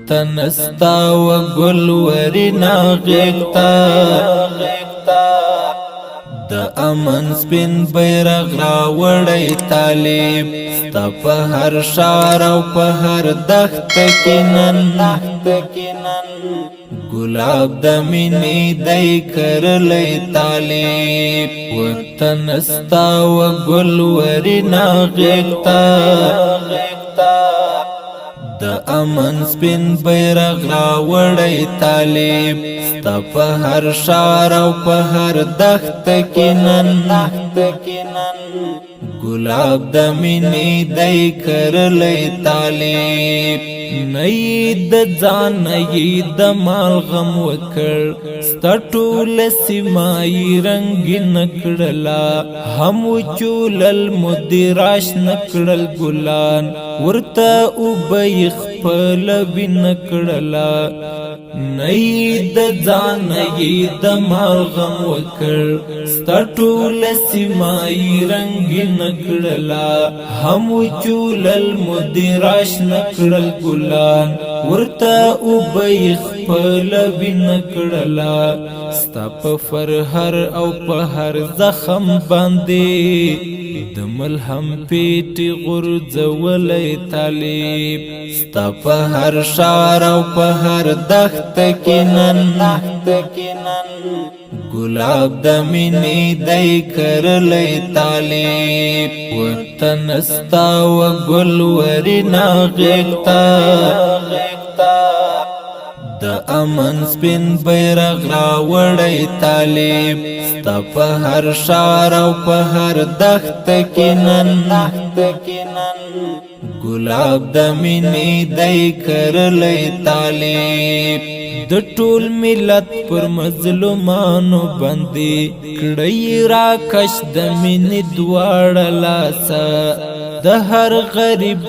وطن استا و گل ورنا غیقتا د امن سپین بیرغ راوړی طالب ستا په هر ښار او په هر دښته کې نن ګلاب د مینې دی کرلی طالب وطن استا و گل ورنا غیقتا د امن سپین بیرغ راوړی طالب ستا په هر ښار او په هر دښته کې نن ګلاب د مینې دی کرلی طالب نه یې د ځان نه یې د مال غم وکړ ستا ټوله سیمه یې رنګینه کړله هم وچولل مدې راشنه کړل ګلان ورته اوبه یې خپله وینه کړله نه یې د ځان نه یې د مال غم وکړ ستا ټوله سیمه یې رنګینه کړله هم وچولل مدې راشنه کړل ګلان ورته اوبه یې خپله وینه کړله ستا په فرهر او په هر زخم باندې د ملهم پیټې غورځولی طالب ستا په هر ښار او په هر دښته کې نن ګلاب د مینې دی کرلی طالب وطن استا و گل ورنا غیقتا د امن سپین بیرغ راوړی طالب ستا په هر ښار او په هر دښته کې نن ګلاب د مینې دی کرلی طالب د ټول ملت پر مظلومانو باندې کړی راکش د مینې دواړه لاسه د هر غریب